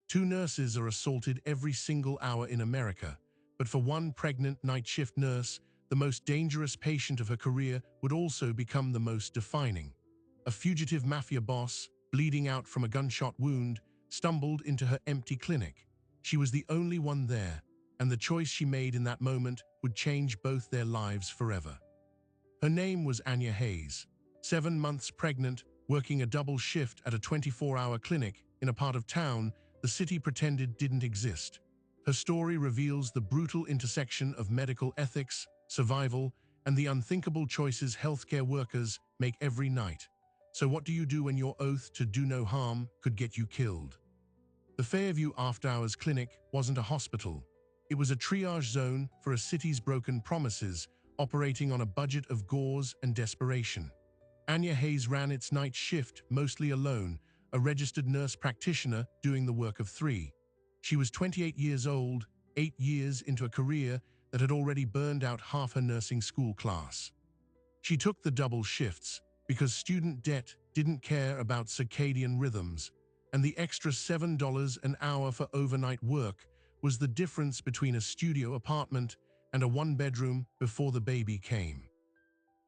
Two nurses are assaulted every single hour in America, but for one pregnant night shift nurse, the most dangerous patient of her career would also become the most defining. A fugitive mafia boss, bleeding out from a gunshot wound, stumbled into her empty clinic. She was the only one there, and the choice she made in that moment would change both their lives forever. Her name was Anya Hayes, 7 months pregnant, working a double shift at a 24-hour clinic in a part of town the city pretended didn't exist. Her story reveals the brutal intersection of medical ethics, survival, and the unthinkable choices healthcare workers make every night. So what do you do when your oath to do no harm could get you killed? The Fairview After Hours Clinic wasn't a hospital. It was a triage zone for a city's broken promises, operating on a budget of gauze and desperation. Anya Hayes ran its night shift mostly alone, a registered nurse practitioner doing the work of 3. She was 28 years old, 8 years into a career that had already burned out half her nursing school class. She took the double shifts because student debt didn't care about circadian rhythms, and the extra $7 an hour for overnight work was the difference between a studio apartment and a one-bedroom before the baby came.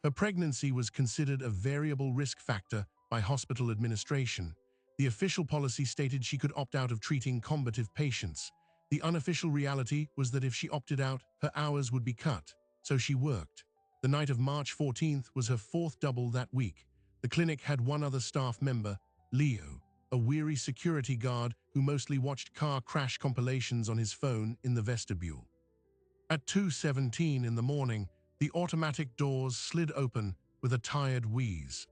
Her pregnancy was considered a variable risk factor by hospital administration. The official policy stated she could opt out of treating combative patients. The unofficial reality was that if she opted out, her hours would be cut, so she worked. The night of March 14th was her 4th double that week. The clinic had one other staff member, Leo, a weary security guard who mostly watched car crash compilations on his phone in the vestibule. At 2:17 in the morning, the automatic doors slid open with a tired wheeze.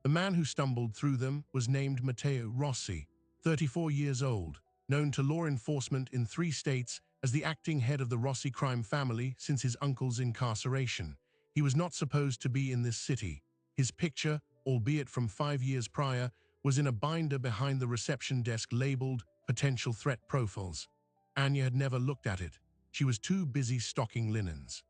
The man who stumbled through them was named Matteo Rossi, 34 years old, known to law enforcement in 3 states as the acting head of the Rossi crime family since his uncle's incarceration. He was not supposed to be in this city. His picture, albeit from 5 years prior, was in a binder behind the reception desk labeled Potential Threat Profiles. Anya had never looked at it. She was too busy stocking linens.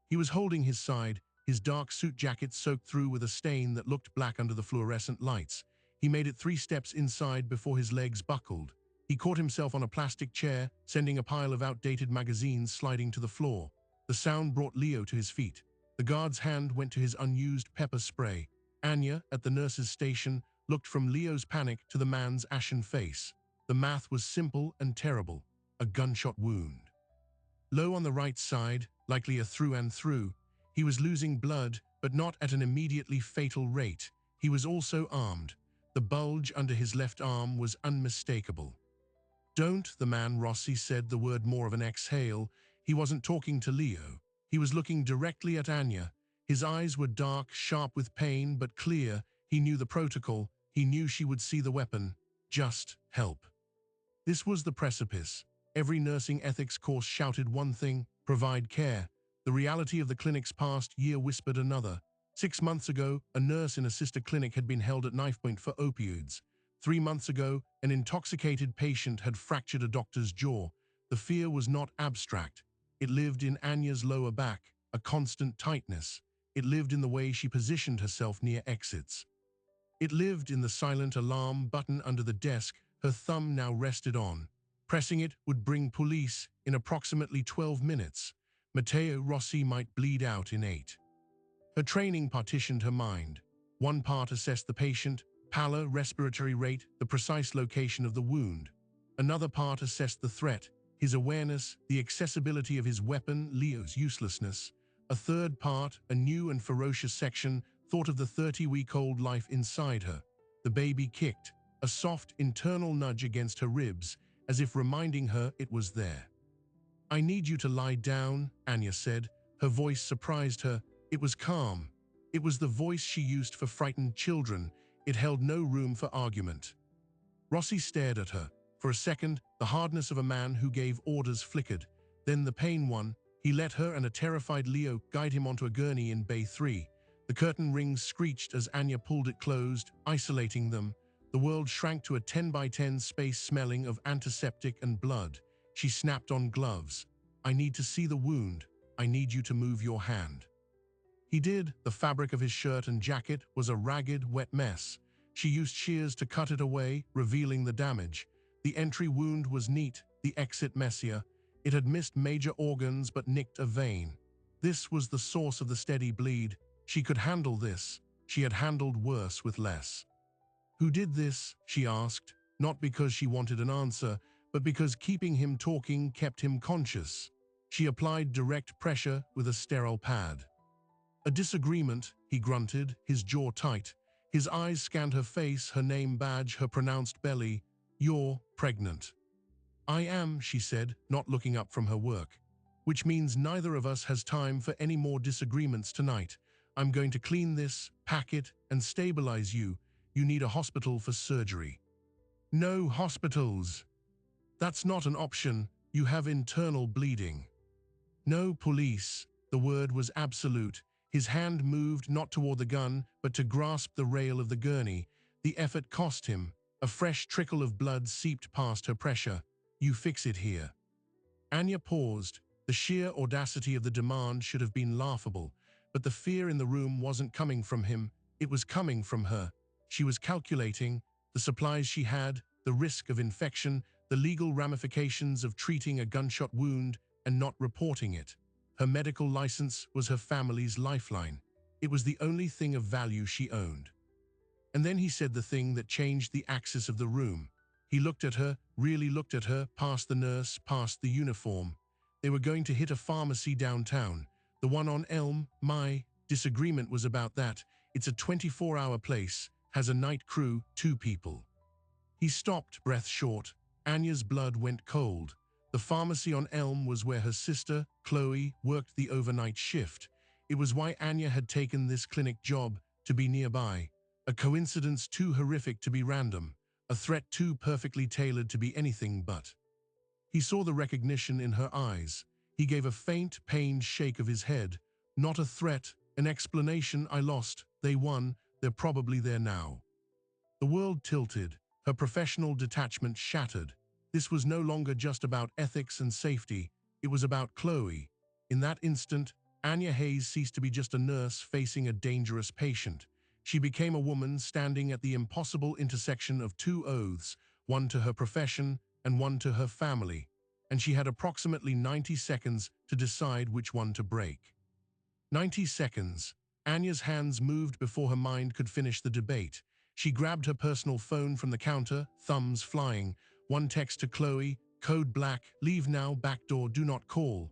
He was holding his side, his dark suit jacket soaked through with a stain that looked black under the fluorescent lights. He made it 3 steps inside before his legs buckled. He caught himself on a plastic chair, sending a pile of outdated magazines sliding to the floor. The sound brought Leo to his feet. The guard's hand went to his unused pepper spray. Anya, at the nurse's station, looked from Leo's panic to the man's ashen face. The math was simple and terrible. A gunshot wound. Low on the right side, likely a through and through, he was losing blood, but not at an immediately fatal rate. He was also armed. The bulge under his left arm was unmistakable. "Don't," the man Rossi said, the word more of an exhale. He wasn't talking to Leo. He was looking directly at Anya. His eyes were dark, sharp with pain, but clear. He knew the protocol. He knew she would see the weapon. Just help. This was the precipice. Every nursing ethics course shouted one thing: provide care. The reality of the clinic's past year whispered another. 6 months ago, a nurse in a sister clinic had been held at knifepoint for opioids. 3 months ago, an intoxicated patient had fractured a doctor's jaw. The fear was not abstract. It lived in Anya's lower back, a constant tightness. It lived in the way she positioned herself near exits. It lived in the silent alarm button under the desk her thumb now rested on. Pressing it would bring police in approximately 12 minutes. Matteo Rossi might bleed out in 8. Her training partitioned her mind. One part assessed the patient, pallor, respiratory rate, the precise location of the wound. Another part assessed the threat, his awareness, the accessibility of his weapon, Leo's uselessness. A third part, a new and ferocious section, thought of the 30-week-old life inside her. The baby kicked, a soft internal nudge against her ribs, as if reminding her it was there. "I need you to lie down," Anya said. Her voice surprised her. It was calm. It was the voice she used for frightened children. It held no room for argument. Rossi stared at her. For a second, the hardness of a man who gave orders flickered. Then the pain won. He let her and a terrified Leo guide him onto a gurney in Bay 3. The curtain rings screeched as Anya pulled it closed, isolating them. The world shrank to a 10 by 10 space smelling of antiseptic and blood. She snapped on gloves. "I need to see the wound. I need you to move your hand." He did. The fabric of his shirt and jacket was a ragged, wet mess. She used shears to cut it away, revealing the damage. The entry wound was neat, the exit messier. It had missed major organs but nicked a vein. This was the source of the steady bleed. She could handle this. She had handled worse with less. Who did this? She asked, not because she wanted an answer, but because keeping him talking kept him conscious. She applied direct pressure with a sterile pad. A disagreement, he grunted, his jaw tight. His eyes scanned her face, her name badge, her pronounced belly. You're pregnant. I am, she said, not looking up from her work. Which means neither of us has time for any more disagreements tonight. I'm going to clean this, pack it, and stabilize you. You need a hospital for surgery. No hospitals. That's not an option. You have internal bleeding. No police. The word was absolute. His hand moved not toward the gun, but to grasp the rail of the gurney. The effort cost him. A fresh trickle of blood seeped past her pressure. You fix it here. Anya paused. The sheer audacity of the demand should have been laughable, but the fear in the room wasn't coming from him. It was coming from her. She was calculating the supplies she had, the risk of infection, the legal ramifications of treating a gunshot wound and not reporting it. Her medical license was her family's lifeline. It was the only thing of value she owned. And then he said the thing that changed the axis of the room. He looked at her, really looked at her, past the nurse, past the uniform. They were going to hit a pharmacy downtown, the one on Elm. My disagreement was about that. It's a 24-hour place, has a night crew, 2 people. He stopped, breath short. Anya's blood went cold. The pharmacy on Elm was where her sister, Chloe, worked the overnight shift. It was why Anya had taken this clinic job, to be nearby. A coincidence too horrific to be random. A threat too perfectly tailored to be anything but. He saw the recognition in her eyes. He gave a faint, pained shake of his head. Not a threat, an explanation. I lost. They won. They're probably there now. The world tilted. Her professional detachment shattered. This was no longer just about ethics and safety. It was about Chloe. In that instant, Anya Hayes ceased to be just a nurse facing a dangerous patient. She became a woman standing at the impossible intersection of 2 oaths, one to her profession and one to her family, and she had approximately 90 seconds to decide which one to break. 90 seconds. Anya's hands moved before her mind could finish the debate. She grabbed her personal phone from the counter, thumbs flying. One text to Chloe, code black, leave now, backdoor, do not call.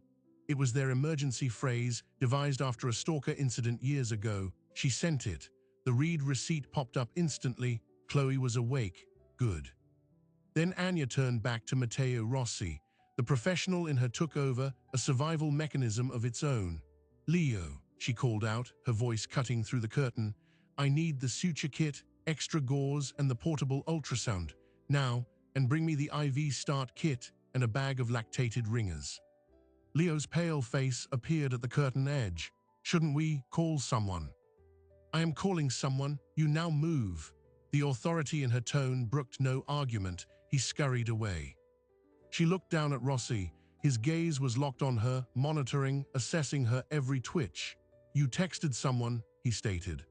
It was their emergency phrase, devised after a stalker incident years ago. She sent it. The read receipt popped up instantly. Chloe was awake. Good. Then Anya turned back to Matteo Rossi. The professional in her took over, a survival mechanism of its own. Leo, she called out, her voice cutting through the curtain. I need the suture kit, extra gauze, and the portable ultrasound. Now, and bring me the IV start kit and a bag of lactated ringers. Leo's pale face appeared at the curtain edge. Shouldn't we call someone? I am calling someone. You now move. The authority in her tone brooked no argument. He scurried away. She looked down at Rossi. His gaze was locked on her, monitoring, assessing her every twitch. You texted someone, he stated.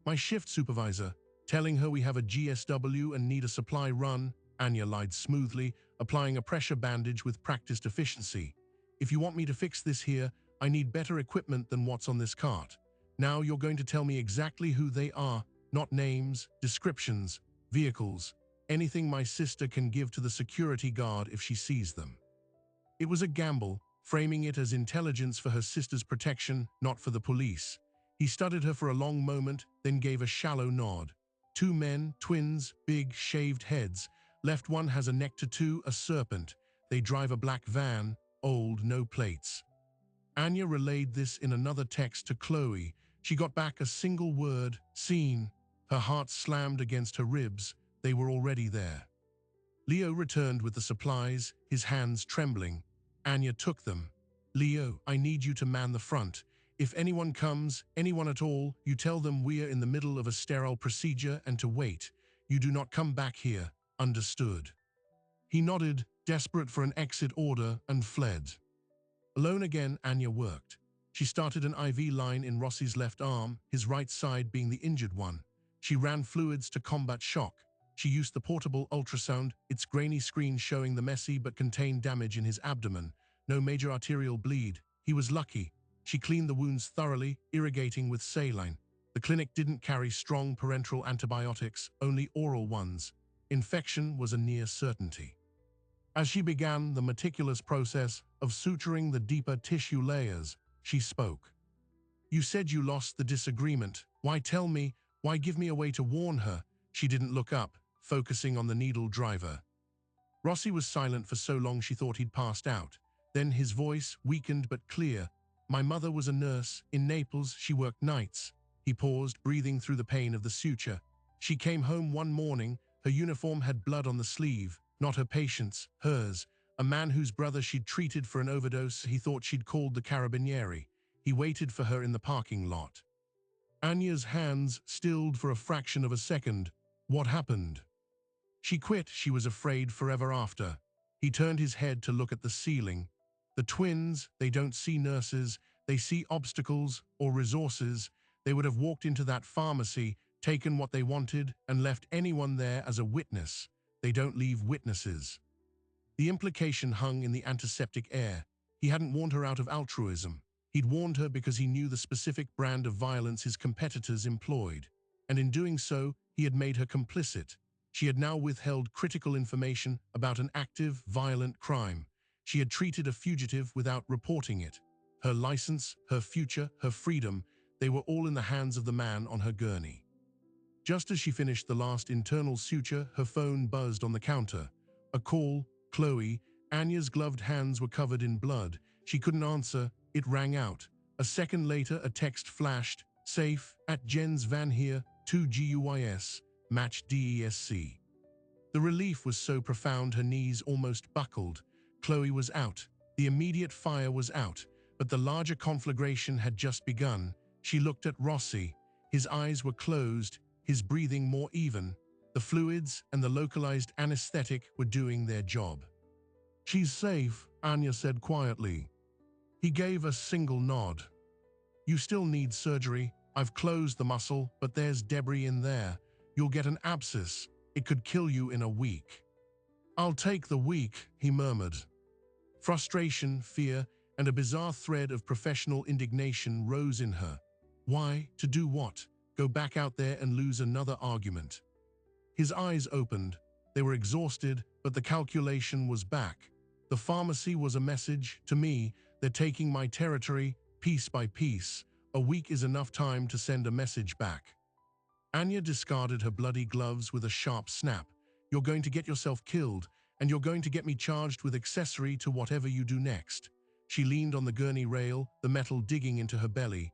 My shift supervisor, telling her we have a GSW and need a supply run. Anya lied smoothly, applying a pressure bandage with practiced efficiency. If you want me to fix this here, I need better equipment than what's on this cart. Now you're going to tell me exactly who they are, not names, descriptions, vehicles, anything my sister can give to the security guard if she sees them. It was a gamble, framing it as intelligence for her sister's protection, not for the police. He studied her for a long moment, then gave a shallow nod. 2 men, twins, big, shaved heads. Left one has a neck tattoo, a serpent. They drive a black van, old, no plates. Anya relayed this in another text to Chloe. She got back a single word, seen. Her heart slammed against her ribs. They were already there. Leo returned with the supplies, his hands trembling. Anya took them. Leo, I need you to man the front. If anyone comes, anyone at all, you tell them we're in the middle of a sterile procedure and to wait. You do not come back here. Understood. He nodded, desperate for an exit order, and fled. Alone again, Anya worked. She started an IV line in Rossi's left arm, his right side being the injured one. She ran fluids to combat shock. She used the portable ultrasound, its grainy screen showing the messy but contained damage in his abdomen. No major arterial bleed. He was lucky. She cleaned the wounds thoroughly, irrigating with saline. The clinic didn't carry strong parenteral antibiotics, only oral ones. Infection was a near certainty. As she began the meticulous process of suturing the deeper tissue layers, she spoke. "You said you lost the disagreement. Why tell me? Why give me a way to warn her?" She didn't look up, focusing on the needle driver. Rossi was silent for so long she thought he'd passed out. Then his voice, weakened but clear. "My mother was a nurse. In Naples, she worked nights." He paused, breathing through the pain of the suture. "She came home one morning. Her uniform had blood on the sleeve. Not her patient's, hers. A man whose brother she'd treated for an overdose. He thought she'd called the Carabinieri. He waited for her in the parking lot." Anya's hands stilled for a fraction of a second. "What happened?" "She quit. She was afraid forever after." He turned his head to look at the ceiling. "The twins, they don't see nurses. They see obstacles or resources. They would have walked into that pharmacy, taken what they wanted, and left anyone there as a witness. They don't leave witnesses." The implication hung in the antiseptic air. He hadn't warned her out of altruism. He'd warned her because he knew the specific brand of violence his competitors employed. And in doing so, he had made her complicit. She had now withheld critical information about an active, violent crime. She had treated a fugitive without reporting it. Her license, her future, her freedom, they were all in the hands of the man on her gurney. Just as she finished the last internal suture, her phone buzzed on the counter. A call. Chloe. Anya's gloved hands were covered in blood. She couldn't answer. It rang out. A second later, a text flashed. "Safe, at Jens Van Heer, 2 GUIS, match DESC." The relief was so profound her knees almost buckled. Chloe was out. The immediate fire was out, but the larger conflagration had just begun. She looked at Rossi. His eyes were closed, his breathing more even. The fluids and the localized anesthetic were doing their job. "She's safe," Anya said quietly. He gave a single nod. "You still need surgery. I've closed the muscle, but there's debris in there. You'll get an abscess. It could kill you in a week." "I'll take the week," he murmured. Frustration, fear, and a bizarre thread of professional indignation rose in her. Why? To do what? Go back out there and lose another argument? His eyes opened. They were exhausted, but the calculation was back. The pharmacy was a message to me. They're taking my territory, piece by piece. A week is enough time to send a message back. Anya discarded her bloody gloves with a sharp snap. "You're going to get yourself killed, and you're going to get me charged with accessory to whatever you do next." She leaned on the gurney rail, the metal digging into her belly.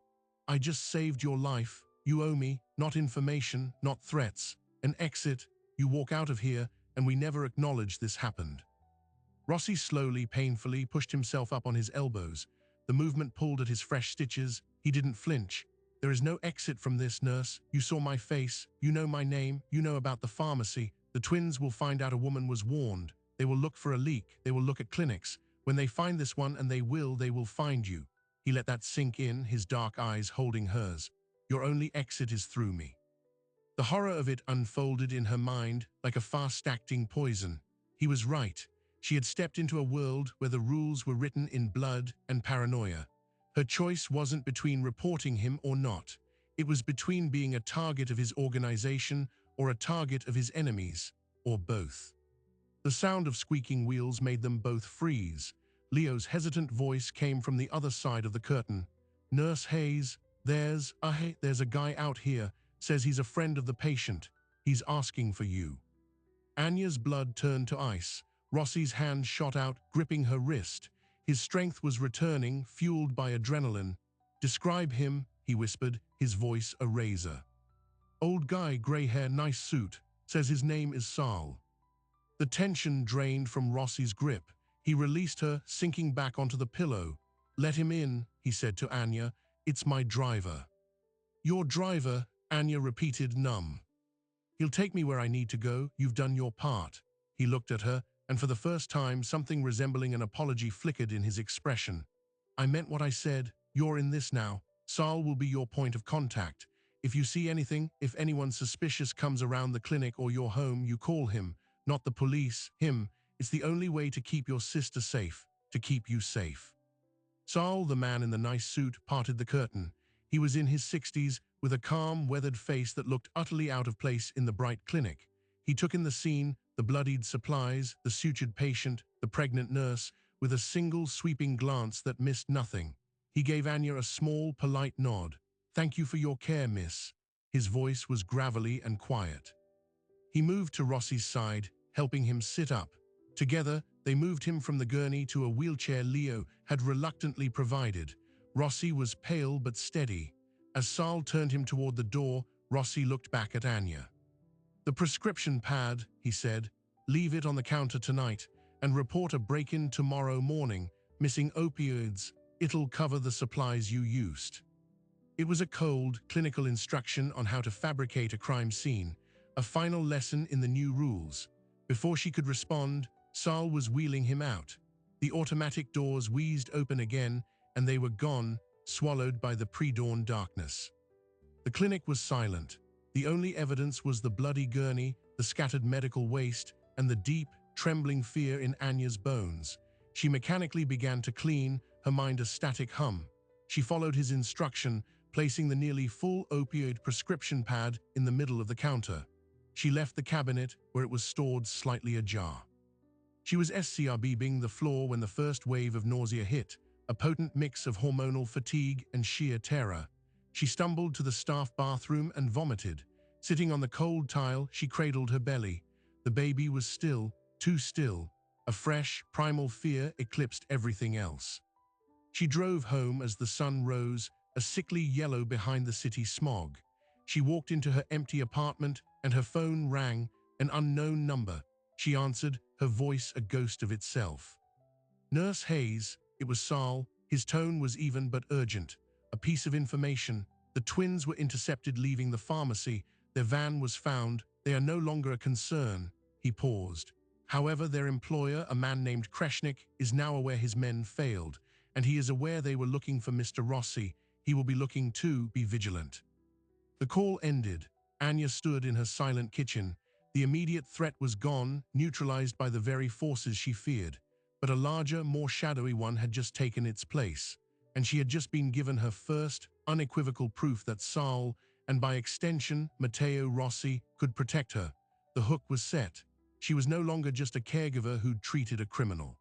"I just saved your life. You owe me, not information, not threats. An exit. You walk out of here, and we never acknowledge this happened." Rossi slowly, painfully pushed himself up on his elbows. The movement pulled at his fresh stitches. He didn't flinch. "There is no exit from this, nurse. You saw my face. You know my name. You know about the pharmacy. The twins will find out a woman was warned. They will look for a leak. They will look at clinics. When they find this one, and they will find you." He let that sink in, his dark eyes holding hers. "Your only exit is through me." The horror of it unfolded in her mind like a fast-acting poison. He was right. She had stepped into a world where the rules were written in blood and paranoia. Her choice wasn't between reporting him or not. It was between being a target of his organization or a target of his enemies, or both. The sound of squeaking wheels made them both freeze. Leo's hesitant voice came from the other side of the curtain. "Nurse Hayes, there's a guy out here. Says he's a friend of the patient. He's asking for you." Anya's blood turned to ice. Rossi's hand shot out, gripping her wrist. His strength was returning, fueled by adrenaline. "Describe him," he whispered, his voice a razor. "Old guy, gray hair, nice suit. Says his name is Saul." The tension drained from Rossi's grip. He released her, sinking back onto the pillow. "Let him in," he said to Anya. "It's my driver." "Your driver?" Anya repeated, numb. "He'll take me where I need to go. You've done your part." He looked at her, and for the first time, something resembling an apology flickered in his expression. "I meant what I said. You're in this now. Saul will be your point of contact. If you see anything, if anyone suspicious comes around the clinic or your home, you call him, not the police, him. It's the only way to keep your sister safe, to keep you safe. Saul, the man in the nice suit, parted the curtain. He was in his 60s, with a calm, weathered face that looked utterly out of place in the bright clinic. He took in the scene, the bloodied supplies, the sutured patient, the pregnant nurse, with a single sweeping glance that missed nothing. He gave Anya a small, polite nod. "Thank you for your care, miss." His voice was gravelly and quiet. He moved to Rossi's side, helping him sit up. Together, they moved him from the gurney to a wheelchair Leo had reluctantly provided. Rossi was pale but steady. As Saul turned him toward the door, Rossi looked back at Anya. "The prescription pad," he said. "Leave it on the counter tonight and report a break-in tomorrow morning. Missing opioids. It'll cover the supplies you used." It was a cold, clinical instruction on how to fabricate a crime scene, a final lesson in the new rules. Before she could respond, Saul was wheeling him out. The automatic doors wheezed open again, and they were gone, swallowed by the pre-dawn darkness. The clinic was silent. The only evidence was the bloody gurney, the scattered medical waste, and the deep, trembling fear in Anya's bones. She mechanically began to clean, her mind a static hum. She followed his instruction, placing the nearly full opioid prescription pad in the middle of the counter. She left the cabinet, where it was stored, slightly ajar. She was SCRBing the floor when the first wave of nausea hit, a potent mix of hormonal fatigue and sheer terror. She stumbled to the staff bathroom and vomited. Sitting on the cold tile, she cradled her belly. The baby was still, too still. A fresh, primal fear eclipsed everything else. She drove home as the sun rose, a sickly yellow behind the city smog. She walked into her empty apartment, and her phone rang, an unknown number. She answered, her voice a ghost of itself. "Nurse Hayes," it was Saul. His tone was even but urgent. "A piece of information. The twins were intercepted leaving the pharmacy. Their van was found. They are no longer a concern." He paused. "However, their employer, a man named Kreshnik, is now aware his men failed, and he is aware they were looking for Mr. Rossi. He will be looking too. Be vigilant." The call ended. Anya stood in her silent kitchen. The immediate threat was gone, neutralized by the very forces she feared. But a larger, more shadowy one had just taken its place. And she had just been given her first, unequivocal proof that Saul, and by extension, Matteo Rossi, could protect her. The hook was set. She was no longer just a caregiver who'd treated a criminal.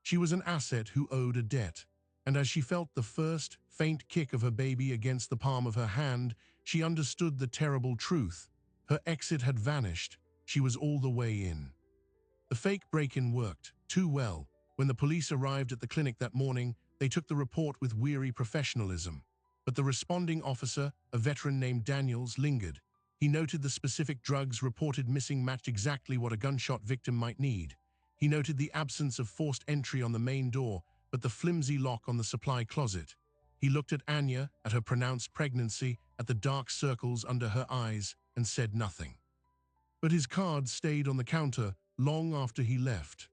She was an asset who owed a debt. And as she felt the first, faint kick of her baby against the palm of her hand, she understood the terrible truth. Her exit had vanished. She was all the way in. The fake break-in worked, too well. When the police arrived at the clinic that morning, they took the report with weary professionalism. But the responding officer, a veteran named Daniels, lingered. He noted the specific drugs reported missing matched exactly what a gunshot victim might need. He noted the absence of forced entry on the main door, but the flimsy lock on the supply closet. He looked at Anya, at her pronounced pregnancy, at the dark circles under her eyes, and said nothing. But his card stayed on the counter long after he left.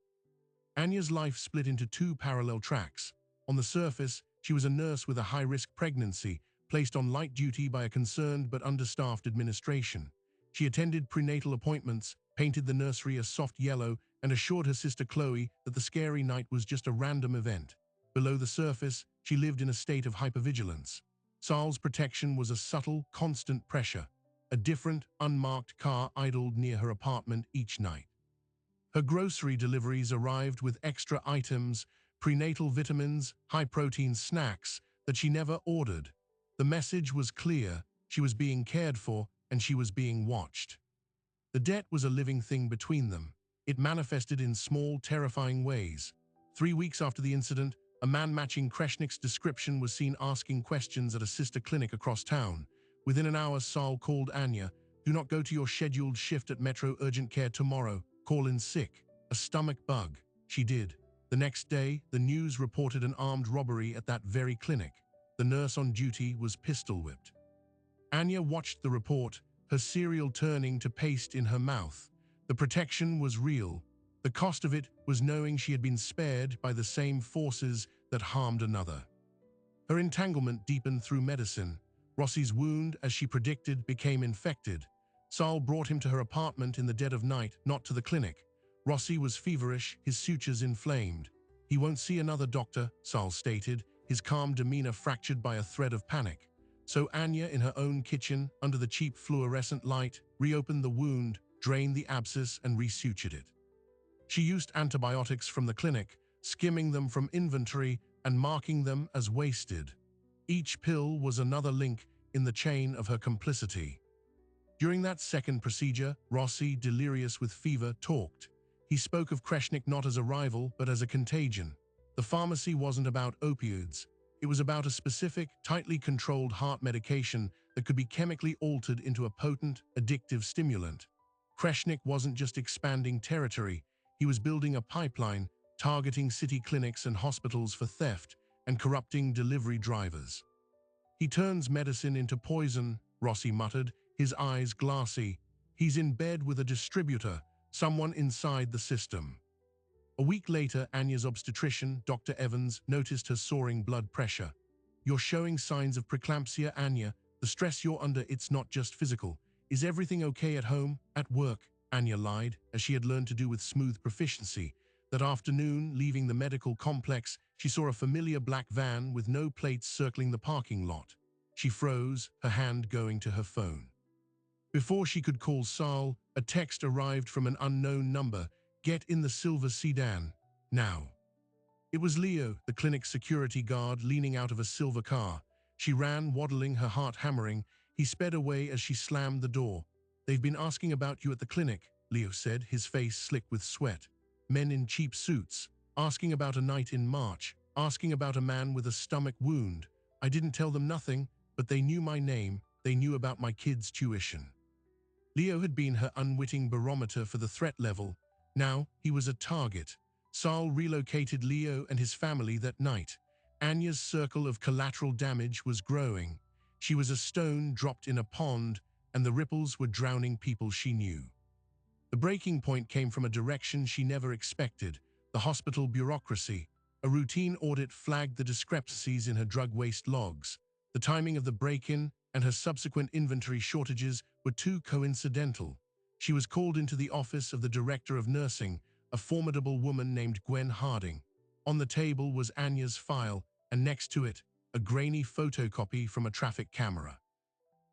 Anya's life split into two parallel tracks. On the surface, she was a nurse with a high-risk pregnancy, placed on light duty by a concerned but understaffed administration. She attended prenatal appointments, painted the nursery a soft yellow, and assured her sister Chloe that the scary night was just a random event. Below the surface, she lived in a state of hypervigilance. Saul's protection was a subtle, constant pressure. A different, unmarked car idled near her apartment each night. Her grocery deliveries arrived with extra items, prenatal vitamins, high-protein snacks that she never ordered. The message was clear: she was being cared for, and she was being watched. The debt was a living thing between them. It manifested in small, terrifying ways. 3 weeks after the incident, a man matching Kreshnik's description was seen asking questions at a sister clinic across town. Within an hour, Saul called Anya. "Do not go to your scheduled shift at Metro Urgent Care tomorrow. Call in sick. A stomach bug." She did. The next day, the news reported an armed robbery at that very clinic. The nurse on duty was pistol-whipped. Anya watched the report, her cereal turning to paste in her mouth. The protection was real. The cost of it was knowing she had been spared by the same forces that harmed another. Her entanglement deepened through medicine. Rossi's wound, as she predicted, became infected. Saul brought him to her apartment in the dead of night, not to the clinic. Rossi was feverish, his sutures inflamed. "He won't see another doctor," Saul stated, his calm demeanor fractured by a thread of panic. So Anya, in her own kitchen, under the cheap fluorescent light, reopened the wound, drained the abscess, and resutured it. She used antibiotics from the clinic, skimming them from inventory and marking them as wasted. Each pill was another link in the chain of her complicity. During that second procedure, Rossi, delirious with fever, talked. He spoke of Kreshnik not as a rival, but as a contagion. The pharmacy wasn't about opioids. It was about a specific, tightly controlled heart medication that could be chemically altered into a potent, addictive stimulant. Kreshnik wasn't just expanding territory. He was building a pipeline, targeting city clinics and hospitals for theft and corrupting delivery drivers. "He turns medicine into poison," Rossi muttered, his eyes glassy. "He's in bed with a distributor, someone inside the system." A week later, Anya's obstetrician, Dr. Evans, noticed her soaring blood pressure. "You're showing signs of preeclampsia, Anya. The stress you're under, it's not just physical. Is everything okay at home, at work?" Anya lied, as she had learned to do with smooth proficiency. That afternoon, leaving the medical complex, she saw a familiar black van with no plates circling the parking lot. She froze, her hand going to her phone. Before she could call Saul, a text arrived from an unknown number. "Get in the silver sedan, now." It was Leo, the clinic security guard, leaning out of a silver car. She ran, waddling, her heart hammering. He sped away as she slammed the door. "They've been asking about you at the clinic," Leo said, his face slick with sweat. "Men in cheap suits, asking about a night in March, asking about a man with a stomach wound. I didn't tell them nothing, but they knew my name, they knew about my kids' tuition." Leo had been her unwitting barometer for the threat level. Now he was a target. Saul relocated Leo and his family that night. Anya's circle of collateral damage was growing. She was a stone dropped in a pond, and the ripples were drowning people she knew. The breaking point came from a direction she never expected: the hospital bureaucracy. A routine audit flagged the discrepancies in her drug waste logs. The timing of the break-in and her subsequent inventory shortages were too coincidental. She was called into the office of the director of nursing, a formidable woman named Gwen Harding. On the table was Anya's file, and next to it, a grainy photocopy from a traffic camera.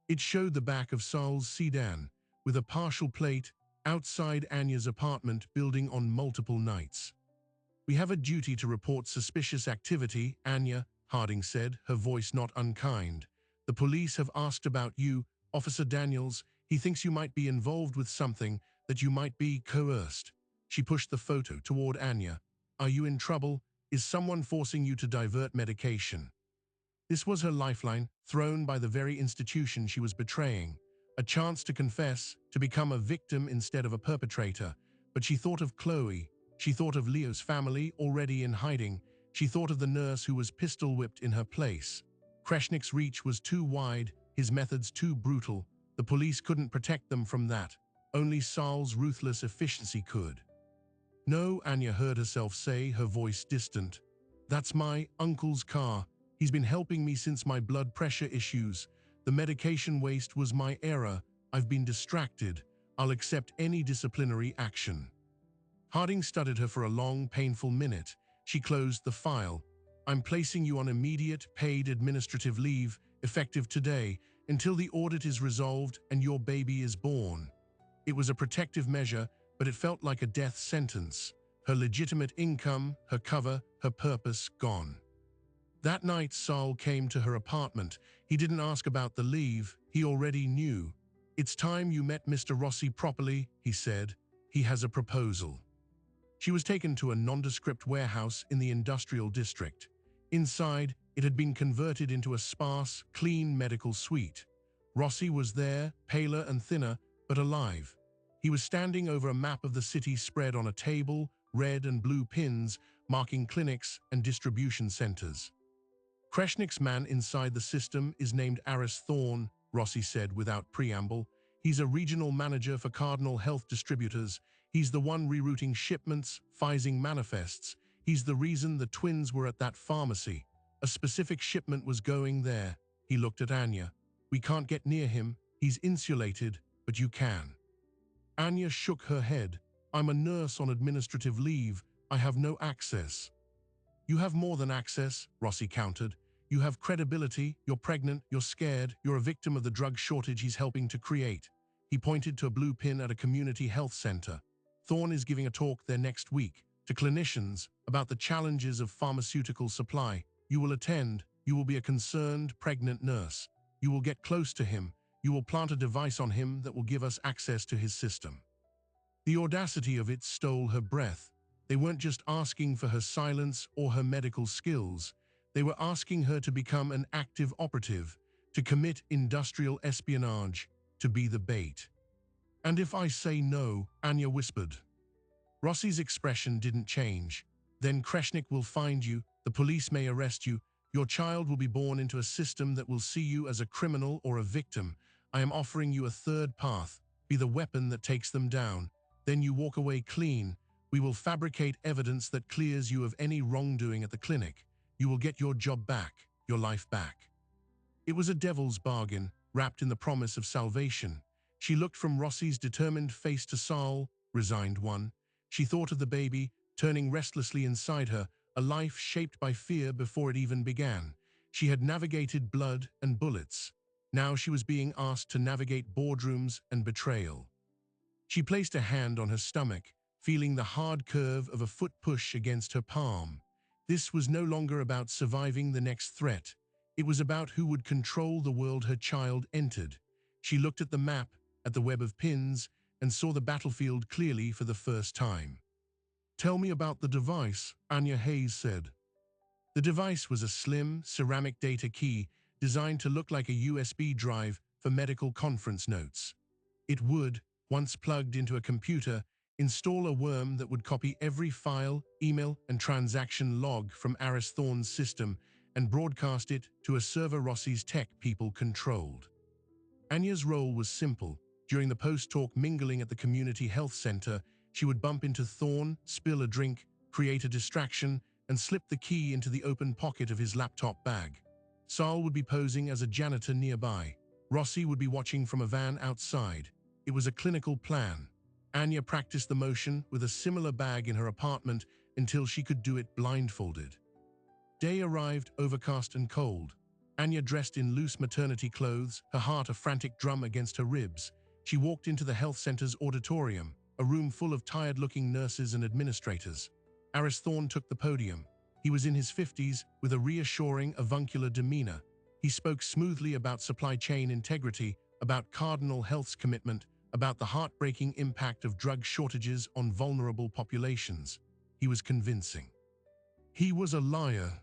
It showed the back of Saul's sedan, with a partial plate, outside Anya's apartment building on multiple nights. "We have a duty to report suspicious activity, Anya," Harding said, her voice not unkind. "The police have asked about you, Officer Daniels. He thinks you might be involved with something, that you might be coerced." She pushed the photo toward Anya. "Are you in trouble? Is someone forcing you to divert medication?" This was her lifeline, thrown by the very institution she was betraying. A chance to confess, to become a victim instead of a perpetrator. But she thought of Chloe. She thought of Leo's family, already in hiding. She thought of the nurse who was pistol-whipped in her place. Kreshnik's reach was too wide, his methods too brutal. The police couldn't protect them from that. Only Saul's ruthless efficiency could. "No," Anya heard herself say, her voice distant. "That's my uncle's car. He's been helping me since my blood pressure issues. The medication waste was my error. I've been distracted. I'll accept any disciplinary action." Harding studied her for a long, painful minute. She closed the file. "I'm placing you on immediate, paid administrative leave, effective today, until the audit is resolved and your baby is born." It was a protective measure, but it felt like a death sentence. Her legitimate income, her cover, her purpose gone. That night, Saul came to her apartment. He didn't ask about the leave. He already knew. "It's time you met Mr. Rossi properly," he said. "He has a proposal." She was taken to a nondescript warehouse in the industrial district. Inside, it had been converted into a sparse, clean medical suite. Rossi was there, paler and thinner, but alive. He was standing over a map of the city spread on a table, red and blue pins marking clinics and distribution centers. "Kreshnik's man inside the system is named Aris Thorne," Rossi said without preamble. "He's a regional manager for Cardinal Health Distributors. He's the one rerouting shipments, phasing manifests. He's the reason the twins were at that pharmacy. A specific shipment was going there." He looked at Anya. We can't get near him. He's insulated, but you can." Anya shook her head. "I'm a nurse on administrative leave. I have no access." "You have more than access," Rossi countered. "You have credibility. You're pregnant. You're scared. You're a victim of the drug shortage he's helping to create." He pointed to a blue pin at a community health center. "Thorne is giving a talk there next week to clinicians about the challenges of pharmaceutical supply. You will attend. You will be a concerned, pregnant nurse. You will get close to him. You will plant a device on him that will give us access to his system." The audacity of it stole her breath. They weren't just asking for her silence or her medical skills. They were asking her to become an active operative, to commit industrial espionage, to be the bait. "And if I say no," Anya whispered. Rossi's expression didn't change. "Then Kreshnik will find you, the police may arrest you, your child will be born into a system that will see you as a criminal or a victim. I am offering you a third path, be the weapon that takes them down. Then you walk away clean. We will fabricate evidence that clears you of any wrongdoing at the clinic. You will get your job back, your life back." It was a devil's bargain, wrapped in the promise of salvation. She looked from Rossi's determined face to Saul, resigned one. She thought of the baby, turning restlessly inside her, a life shaped by fear before it even began. She had navigated blood and bullets. Now she was being asked to navigate boardrooms and betrayal. She placed a hand on her stomach, feeling the hard curve of a foot push against her palm. This was no longer about surviving the next threat. It was about who would control the world her child entered. She looked at the map, at the web of pins, and saw the battlefield clearly for the first time. "Tell me about the device," Anya Hayes said. The device was a slim, ceramic data key designed to look like a USB drive for medical conference notes. It would, once plugged into a computer, install a worm that would copy every file, email, and transaction log from Aris Thorne's system and broadcast it to a server Rossi's tech people controlled. Anya's role was simple. During the post-talk mingling at the community health center, she would bump into Thorne, spill a drink, create a distraction, and slip the key into the open pocket of his laptop bag. Saul would be posing as a janitor nearby. Rossi would be watching from a van outside. It was a clinical plan. Anya practiced the motion with a similar bag in her apartment until she could do it blindfolded. Day arrived, overcast and cold. Anya dressed in loose maternity clothes, her heart a frantic drum against her ribs. She walked into the health center's auditorium, a room full of tired-looking nurses and administrators. Aris Thorne took the podium. He was in his 50s, with a reassuring, avuncular demeanor. He spoke smoothly about supply chain integrity, about Cardinal Health's commitment, about the heartbreaking impact of drug shortages on vulnerable populations. He was convincing. He was a liar.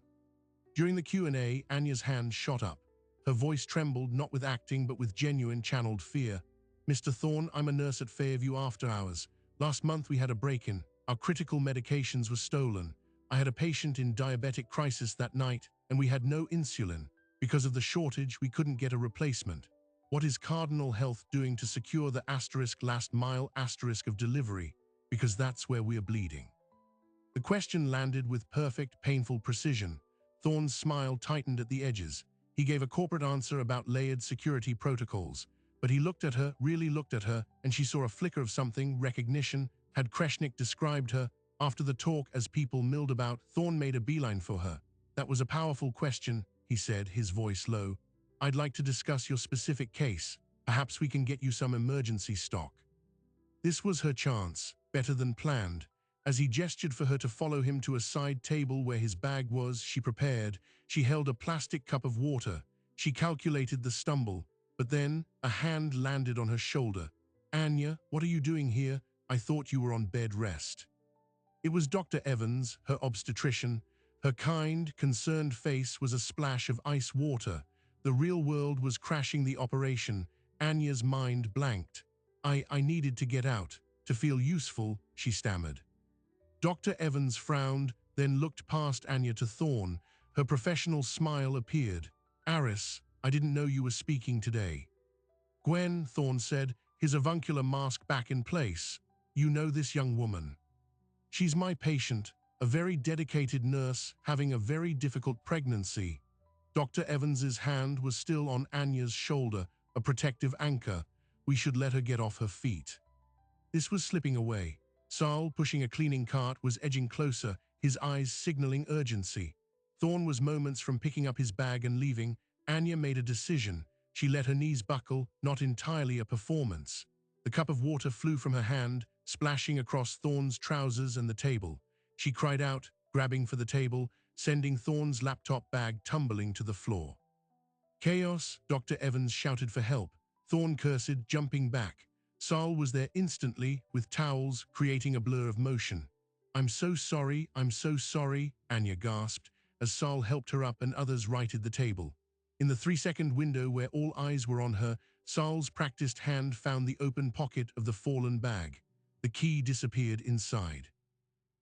During the Q&A, Anya's hand shot up. Her voice trembled, not with acting but with genuine channeled fear. "Mr. Thorne, I'm a nurse at Fairview After Hours. Last month we had a break-in. Our critical medications were stolen. I had a patient in diabetic crisis that night, and we had no insulin. Because of the shortage, we couldn't get a replacement. What is Cardinal Health doing to secure the last mile of delivery? Because that's where we're bleeding." The question landed with perfect, painful precision. Thorne's smile tightened at the edges. He gave a corporate answer about layered security protocols. But he looked at her, really looked at her, and she saw a flicker of something, recognition. Had Kreshnik described her? After the talk, as people milled about, Thorne made a beeline for her. "That was a powerful question," he said, his voice low. "I'd like to discuss your specific case. Perhaps we can get you some emergency stock." This was her chance, better than planned. As he gestured for her to follow him to a side table where his bag was, she prepared. She held a plastic cup of water. She calculated the stumble. But then, a hand landed on her shoulder. "Anya, what are you doing here? I thought you were on bed rest." It was Dr. Evans, her obstetrician. Her kind, concerned face was a splash of ice water. The real world was crashing the operation. Anya's mind blanked. I needed to get out, to feel useful," she stammered. Dr. Evans frowned, then looked past Anya to Thorne. Her professional smile appeared. "Aris, I didn't know you were speaking today." "Gwen," Thorne said, his avuncular mask back in place. "You know this young woman. She's my patient, a very dedicated nurse having a very difficult pregnancy." Dr. Evans's hand was still on Anya's shoulder, a protective anchor. We should let her get off her feet. This was slipping away. Saul, pushing a cleaning cart, was edging closer, his eyes signaling urgency. Thorne was moments from picking up his bag and leaving. Anya made a decision. She let her knees buckle, not entirely a performance. The cup of water flew from her hand, splashing across Thorne's trousers and the table. She cried out, grabbing for the table, sending Thorne's laptop bag tumbling to the floor. Chaos, Dr. Evans shouted for help. Thorne cursed, jumping back. Saul was there instantly, with towels, creating a blur of motion. I'm so sorry, Anya gasped, as Saul helped her up and others righted the table. In the 3-second window where all eyes were on her, Saul's practiced hand found the open pocket of the fallen bag. The key disappeared inside.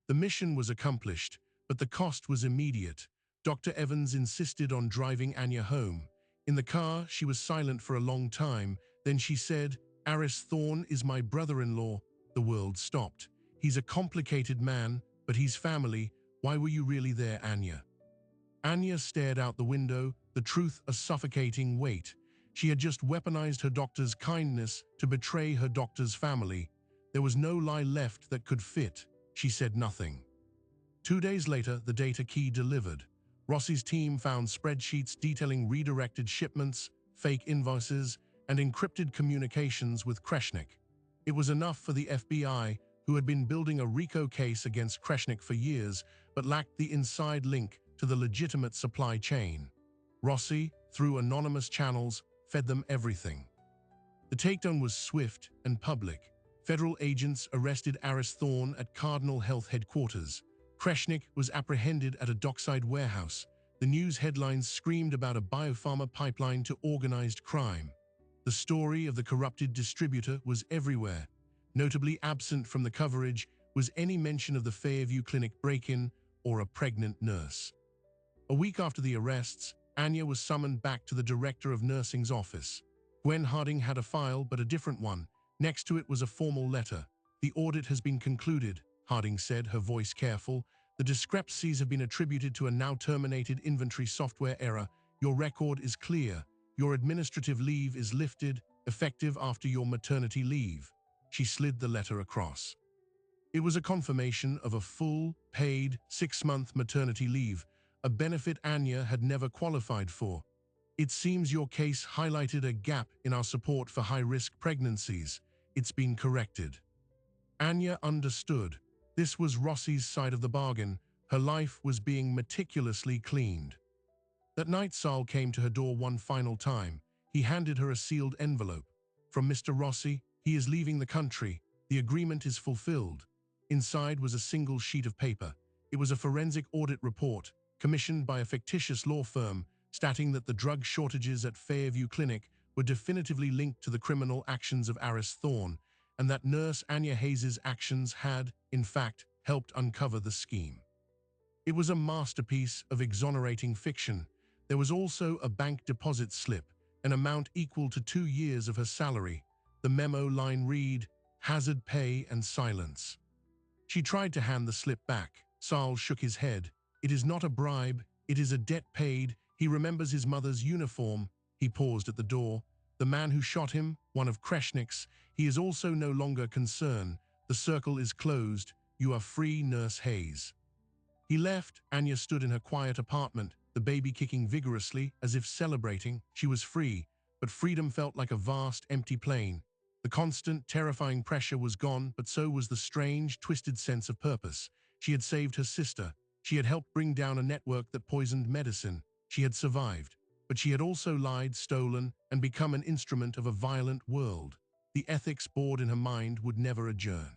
The mission was accomplished, but the cost was immediate. Dr. Evans insisted on driving Anya home. In the car, she was silent for a long time. Then she said, Aris Thorne is my brother-in-law. The world stopped. He's a complicated man, but he's family. Why were you really there, Anya? Anya stared out the window, the truth a suffocating weight. She had just weaponized her doctor's kindness to betray her doctor's family. There was no lie left that could fit. She said nothing. 2 days later, the data key delivered. Rossi's team found spreadsheets detailing redirected shipments, fake invoices, and encrypted communications with Kreshnik. It was enough for the FBI, who had been building a RICO case against Kreshnik for years, but lacked the inside link to the legitimate supply chain. Rossi, through anonymous channels, fed them everything. The takedown was swift and public. Federal agents arrested Aris Thorne at Cardinal Health headquarters. Kreshnik was apprehended at a dockside warehouse. The news headlines screamed about a biopharma pipeline to organized crime. The story of the corrupted distributor was everywhere. Notably absent from the coverage was any mention of the Fairview Clinic break-in or a pregnant nurse. A week after the arrests, Anya was summoned back to the director of nursing's office. Gwen Harding had a file, but a different one. Next to it was a formal letter. The audit has been concluded, Harding said, her voice careful. The discrepancies have been attributed to a now-terminated inventory software error. Your record is clear. Your administrative leave is lifted, effective after your maternity leave. She slid the letter across. It was a confirmation of a full, paid, 6-month maternity leave, a benefit Anya had never qualified for. It seems your case highlighted a gap in our support for high-risk pregnancies. It's been corrected. Anya understood. This was Rossi's side of the bargain. Her life was being meticulously cleaned. That night, Saul came to her door one final time. He handed her a sealed envelope. From Mr. Rossi, he is leaving the country. The agreement is fulfilled. Inside was a single sheet of paper. It was a forensic audit report, commissioned by a fictitious law firm, stating that the drug shortages at Fairview Clinic were definitively linked to the criminal actions of Aris Thorne, and that nurse Anya Hayes' actions had, in fact, helped uncover the scheme. It was a masterpiece of exonerating fiction. There was also a bank deposit slip, an amount equal to 2 years of her salary. The memo line read, hazard pay and silence. She tried to hand the slip back. Saul shook his head. It is not a bribe, it is a debt paid. He remembers his mother's uniform. He paused at the door. The man who shot him, one of Kreshnik's, he is also no longer concerned. The circle is closed. You are free, Nurse Hayes. He left. Anya stood in her quiet apartment, the baby kicking vigorously, as if celebrating. She was free, but freedom felt like a vast, empty plane. The constant, terrifying pressure was gone, but so was the strange, twisted sense of purpose. She had saved her sister. She had helped bring down a network that poisoned medicine. She had survived, but she had also lied, stolen, and become an instrument of a violent world. The ethics board in her mind would never adjourn.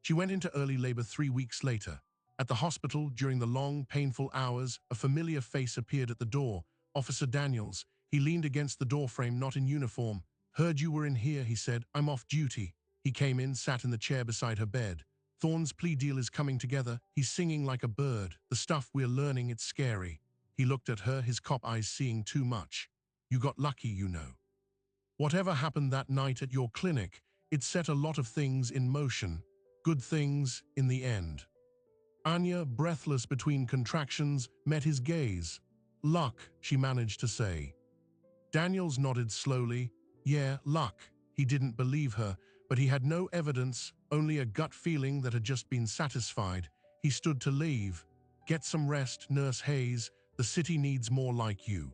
She went into early labor 3 weeks later. At the hospital, during the long, painful hours, a familiar face appeared at the door. Officer Daniels. He leaned against the doorframe, not in uniform. Heard you were in here, he said. I'm off duty. He came in, sat in the chair beside her bed. Thorne's plea deal is coming together. He's singing like a bird. The stuff we're learning, it's scary. He looked at her, his cop eyes seeing too much. You got lucky, you know. Whatever happened that night at your clinic, it set a lot of things in motion. Good things, in the end. Anya, breathless between contractions, met his gaze. "Luck," she managed to say. Daniels nodded slowly. Yeah, luck. He didn't believe her, but he had no evidence, only a gut feeling that had just been satisfied. He stood to leave. "Get some rest, Nurse Hayes. The city needs more like you."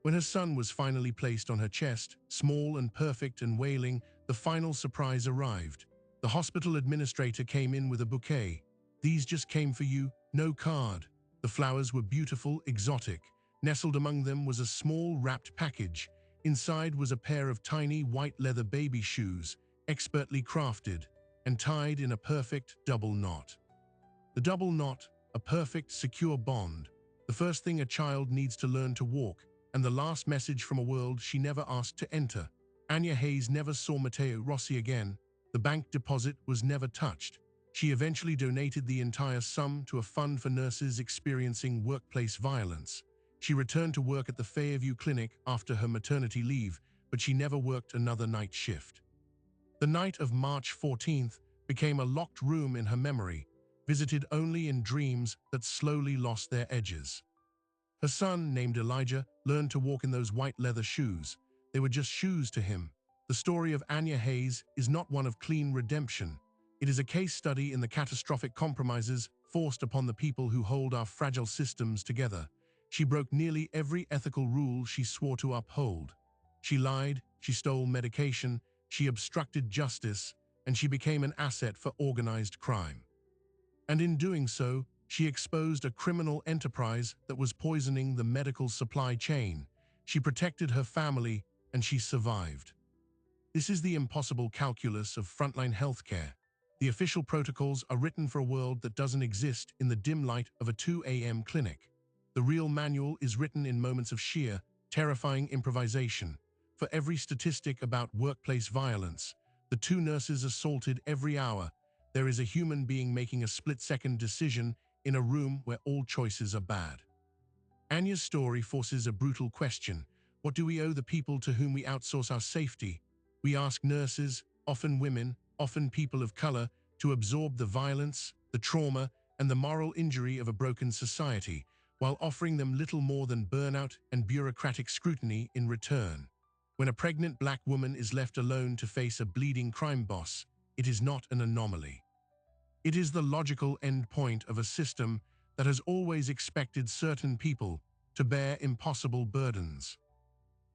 When her son was finally placed on her chest, small and perfect and wailing, the final surprise arrived. The hospital administrator came in with a bouquet. "These just came for you, no card." The flowers were beautiful, exotic. Nestled among them was a small wrapped package. Inside was a pair of tiny white leather baby shoes, expertly crafted, and tied in a perfect double knot. The double knot, a perfect, secure bond. The first thing a child needs to learn to walk, and the last message from a world she never asked to enter. Anya Hayes never saw Matteo Rossi again. The bank deposit was never touched. She eventually donated the entire sum to a fund for nurses experiencing workplace violence. She returned to work at the Fairview Clinic after her maternity leave, but she never worked another night shift. The night of March 14th became a locked room in her memory, visited only in dreams that slowly lost their edges. Her son, named Elijah, learned to walk in those white leather shoes. They were just shoes to him. The story of Anya Hayes is not one of clean redemption. It is a case study in the catastrophic compromises forced upon the people who hold our fragile systems together. She broke nearly every ethical rule she swore to uphold. She lied, she stole medication, she obstructed justice, and she became an asset for organized crime. And in doing so, she exposed a criminal enterprise that was poisoning the medical supply chain. She protected her family, and she survived. This is the impossible calculus of frontline healthcare. The official protocols are written for a world that doesn't exist in the dim light of a 2 a.m. clinic. The real manual is written in moments of sheer, terrifying improvisation. For every statistic about workplace violence, the two nurses assaulted every hour, there is a human being making a split-second decision in a room where all choices are bad. Anya's story forces a brutal question. What do we owe the people to whom we outsource our safety? We ask nurses, often women, often people of color, to absorb the violence, the trauma, and the moral injury of a broken society, while offering them little more than burnout and bureaucratic scrutiny in return. When a pregnant black woman is left alone to face a bleeding crime boss, it is not an anomaly. It is the logical endpoint of a system that has always expected certain people to bear impossible burdens.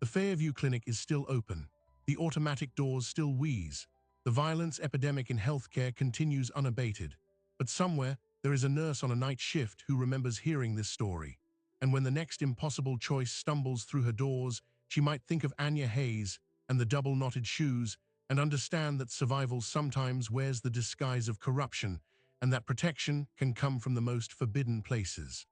The Fairview Clinic is still open. The automatic doors still wheeze. The violence epidemic in healthcare continues unabated. But somewhere, there is a nurse on a night shift who remembers hearing this story. And when the next impossible choice stumbles through her doors, she might think of Anya Hayes and the double-knotted shoes and understand that survival sometimes wears the disguise of corruption and that protection can come from the most forbidden places.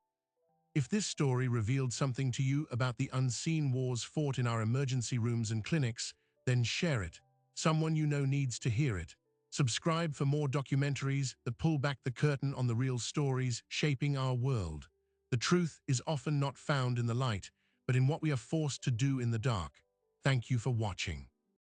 If this story revealed something to you about the unseen wars fought in our emergency rooms and clinics, then share it. Someone you know needs to hear it. Subscribe for more documentaries that pull back the curtain on the real stories shaping our world. The truth is often not found in the light, but in what we are forced to do in the dark. Thank you for watching.